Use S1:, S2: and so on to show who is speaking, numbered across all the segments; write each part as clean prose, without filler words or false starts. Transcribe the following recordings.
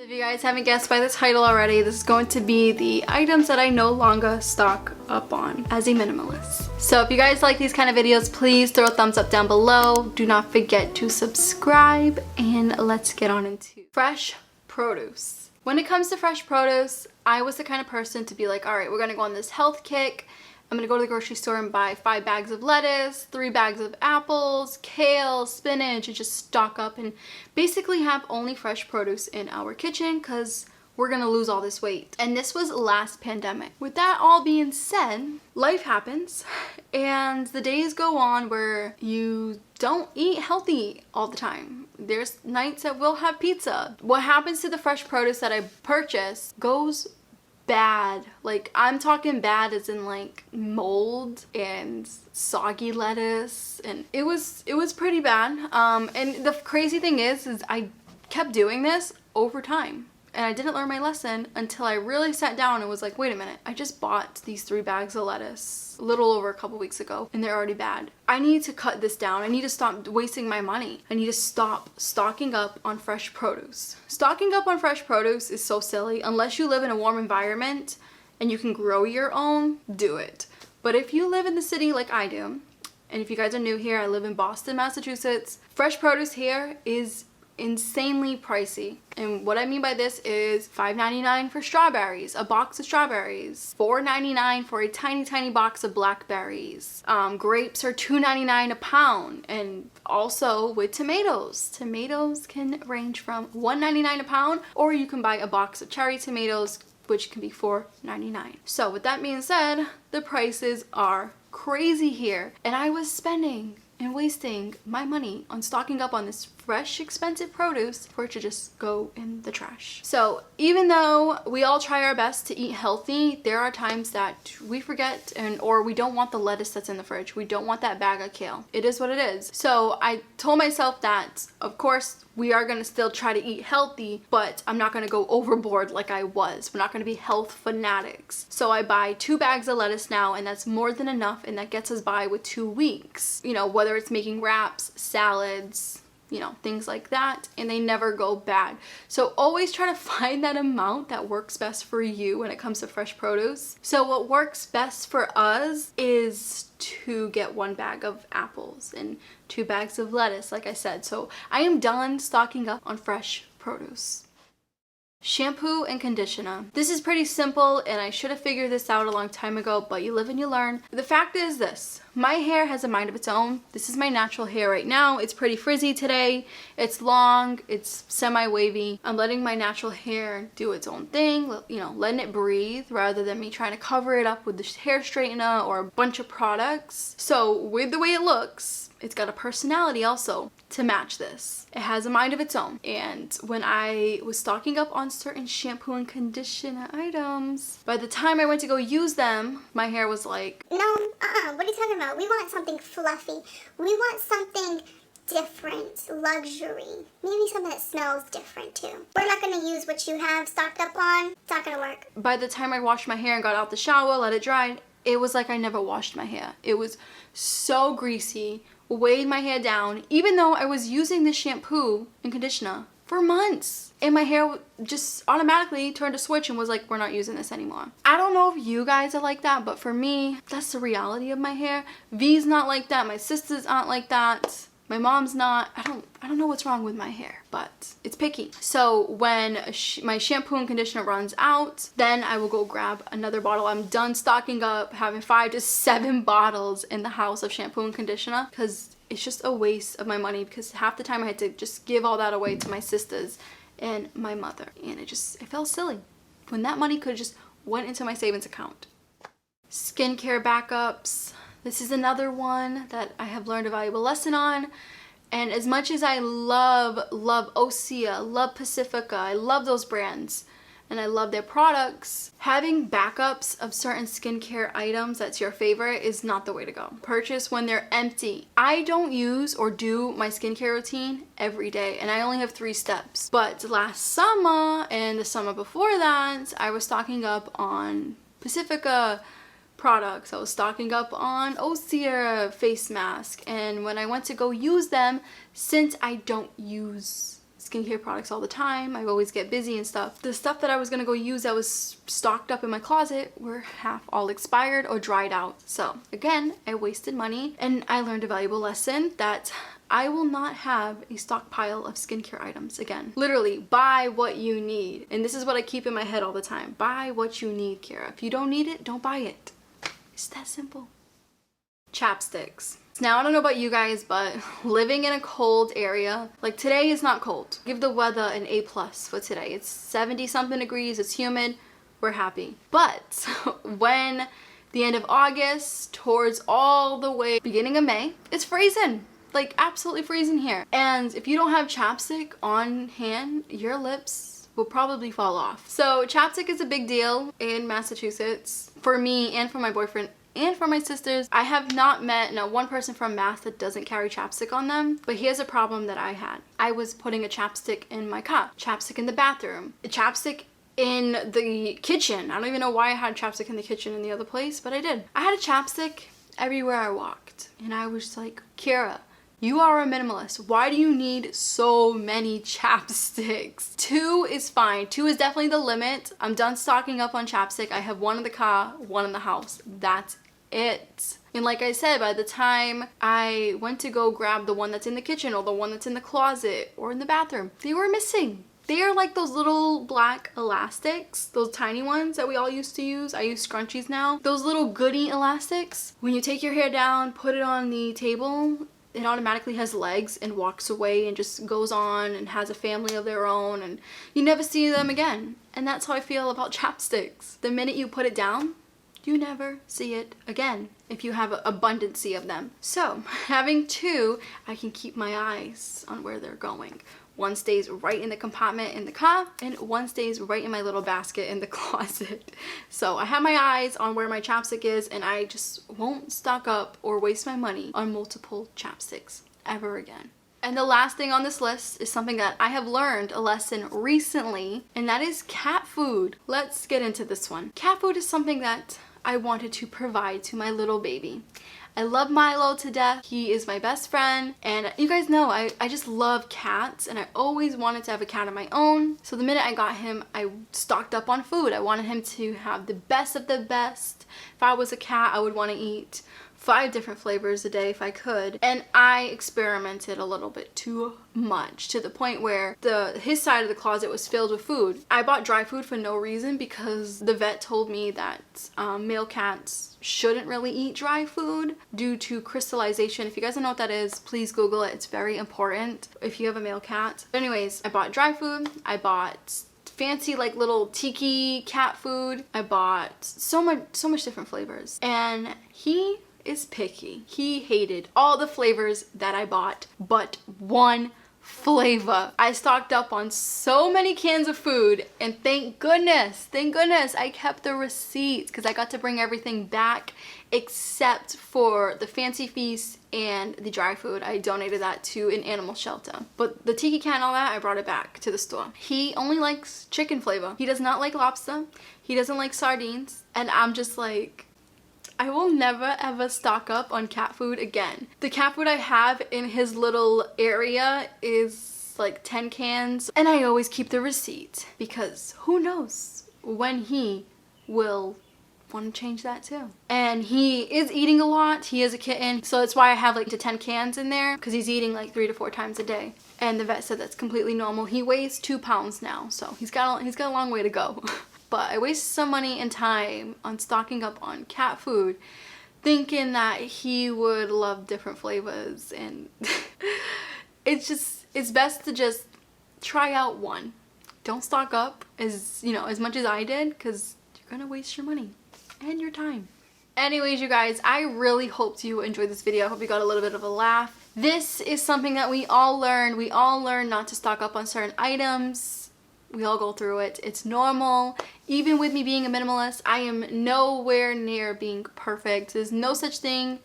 S1: If you guys haven't guessed by the title already, this is going to be the items that I no longer stock up on as a minimalist. So if you guys like these kind of videos, please throw a thumbs up down below. Do not forget to subscribe, and let's get on into fresh produce. When it comes to fresh produce, I was the kind of person to be like, all right, we're gonna go on this health kick. I'm gonna go to the grocery store and buy 5 bags of lettuce, 3 bags of apples, kale, spinach, and just stock up and basically have only fresh produce in our kitchen because we're gonna lose all this weight. And this was last pandemic. With that all being said, life happens and the days go on where you don't eat healthy all the time. There's nights that we'll have pizza. What happens to the fresh produce that I purchase goes bad. Like, I'm talking bad as in like mold and soggy lettuce, and it was pretty bad. And the crazy thing is I kept doing this over time. And I didn't learn my lesson until I really sat down and was like, wait a minute, I just bought these 3 bags of lettuce a little over a couple weeks ago and they're already bad. I need to cut this down. I need to stop wasting my money. I need to stop stocking up on fresh produce. Stocking up on fresh produce is so silly. Unless you live in a warm environment and you can grow your own, do it. But if you live in the city like I do, and if you guys are new here, I live in Boston, Massachusetts, fresh produce here is insanely pricey. And what I mean by this is $5.99 for strawberries, a box of strawberries, $4.99 for a tiny box of blackberries. Grapes are $2.99 a pound. And also with tomatoes can range from $1.99 a pound, or you can buy a box of cherry tomatoes, which can be $4.99. So with that being said, the prices are crazy here, and I was spending and wasting my money on stocking up on this fresh, expensive produce for it to just go in the trash. So even though we all try our best to eat healthy, there are times that we forget or we don't want the lettuce that's in the fridge. We don't want that bag of kale. It is what it is. So I told myself that, of course, we are going to still try to eat healthy, but I'm not going to go overboard like I was. We're not going to be health fanatics. So I buy 2 bags of lettuce now, and that's more than enough, and that gets us by with 2 weeks. You know, whether it's making wraps, salads, you know, things like that, and they never go bad. So always try to find that amount that works best for you when it comes to fresh produce. So what works best for us is to get 1 bag of apples and 2 bags of lettuce, like I said. So I am done stocking up on fresh produce. Shampoo and conditioner. This is pretty simple, and I should have figured this out a long time ago, but you live and you learn. The fact is this: my hair has a mind of its own. This is my natural hair right now. It's pretty frizzy today. It's long, it's semi-wavy. I'm letting my natural hair do its own thing, you know, letting it breathe rather than me trying to cover it up with the hair straightener or a bunch of products. So with the way it looks, it's got a personality also to match this. It has a mind of its own. And when I was stocking up on certain shampoo and conditioner items, by the time I went to go use them, my hair was like,
S2: no, what are you talking about? We want something fluffy. We want something different, luxury. Maybe something that smells different too. We're not gonna use what you have stocked up on. It's not gonna work.
S1: By the time I washed my hair and got out the shower, let it dry, it was like I never washed my hair. It was so greasy, weighed my hair down, even though I was using this shampoo and conditioner for months. And my hair just automatically turned a switch and was like, we're not using this anymore. I don't know if you guys are like that, but for me, that's the reality of my hair. V's not like that. My sisters aren't like that. My mom's not. I don't know what's wrong with my hair, but it's picky. So when my shampoo and conditioner runs out, then I will go grab another bottle. I'm done stocking up, having 5 to 7 bottles in the house of shampoo and conditioner, because it's just a waste of my money, because half the time I had to just give all that away to my sisters and my mother, and it felt silly when that money could have just went into my savings account. Skincare backups. This is another one that I have learned a valuable lesson on. And as much as I love Osea, love Pacifica, I love those brands, and I love their products, having backups of certain skincare items that's your favorite is not the way to go. Purchase when they're empty. I don't use or do my skincare routine every day, and I only have 3 steps. But last summer and the summer before that, I was stocking up on Pacifica products. I was stocking up on Osea face mask, and when I went to go use them, since I don't use skincare products all the time. I always get busy and stuff. The stuff that I was gonna go use that was stocked up in my closet were half all expired or dried out. So again, I wasted money, and I learned a valuable lesson that I will not have a stockpile of skincare items again. Literally, buy what you need. And this is what I keep in my head all the time. Buy what you need, Kara. If you don't need it, don't buy it. It's that simple. Chapsticks. Now, I don't know about you guys, but living in a cold area, like today is not cold. Give the weather an A+ for today. It's 70 something degrees, it's humid, we're happy. But when the end of August towards all the way beginning of May, it's freezing. Like absolutely freezing here. And if you don't have chapstick on hand, your lips will probably fall off. So chapstick is a big deal in Massachusetts for me and for my boyfriend and for my sisters. I have not met one person from Mass that doesn't carry chapstick on them, but here's a problem that I had. I was putting a chapstick in my cup, chapstick in the bathroom, a chapstick in the kitchen. I don't even know why I had chapstick in the kitchen in the other place, but I did. I had a chapstick everywhere I walked, and I was like, Kara, you are a minimalist. Why do you need so many chapsticks? 2 is fine. 2 is definitely the limit. I'm done stocking up on chapstick. I have 1 in the car, 1 in the house. That's it. And like I said, by the time I went to go grab the one that's in the kitchen or the one that's in the closet or in the bathroom, they were missing. They are like those little black elastics, those tiny ones that we all used to use. I use scrunchies now. Those little goodie elastics. When you take your hair down, put it on the table, it automatically has legs and walks away and just goes on and has a family of their own, and you never see them again. And that's how I feel about chapsticks. The minute you put it down, you never see it again if you have an abundancy of them. So having 2, I can keep my eyes on where they're going. 1 stays right in the compartment in the car, and 1 stays right in my little basket in the closet. So I have my eyes on where my chapstick is, and I just won't stock up or waste my money on multiple chapsticks ever again. And the last thing on this list is something that I have learned a lesson recently, and that is cat food. Let's get into this one. Cat food is something that I wanted to provide to my little baby. I love Milo to death. He is my best friend, and you guys know I just love cats, and I always wanted to have a cat of my own. So the minute I got him, I stocked up on food. I wanted him to have the best of the best. If I was a cat, I would want to eat 5 different flavors a day if I could. And I experimented a little bit too much, to the point where his side of the closet was filled with food. I bought dry food for no reason, because the vet told me that male cats shouldn't really eat dry food due to crystallization. If you guys don't know what that is, please Google it. It's very important if you have a male cat. But anyways, I bought dry food. I bought fancy like little tiki cat food. I bought so much different flavors, and he is picky. He hated all the flavors that I bought but 1 flavor. I stocked up on so many cans of food, and thank goodness I kept the receipts, because I got to bring everything back except for the fancy feast and the dry food. I donated that to an animal shelter. But the tiki cat and all that, I brought it back to the store. He only likes chicken flavor. He does not like lobster. He doesn't like sardines. And I'm just like, I will never ever stock up on cat food again. The cat food I have in his little area is like 10 cans, and I always keep the receipt, because who knows when he will want to change that too. And he is eating a lot. He is a kitten, so that's why I have like 10 cans in there, because he's eating like 3 to 4 times a day. And the vet said that's completely normal. He weighs 2 pounds now, so he's got a long way to go. But I wasted some money and time on stocking up on cat food, thinking that he would love different flavors, and it's best to just try out one. Don't stock up as much as I did, because you're gonna waste your money and your time. Anyways, you guys, I really hoped you enjoyed this video. I hope you got a little bit of a laugh. This is something that we all learn. We all learn not to stock up on certain items. We all go through it. It's normal. Even with me being a minimalist, I am nowhere near being perfect. There's no such thing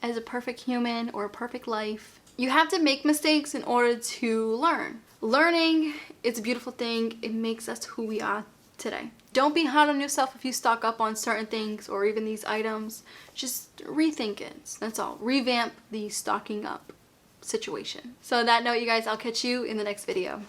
S1: as a perfect human or a perfect life. You have to make mistakes in order to learn. Learning is a beautiful thing. It makes us who we are today. Don't be hard on yourself if you stock up on certain things or even these items. Just rethink it. That's all. Revamp the stocking up situation. So on that note, you guys, I'll catch you in the next video.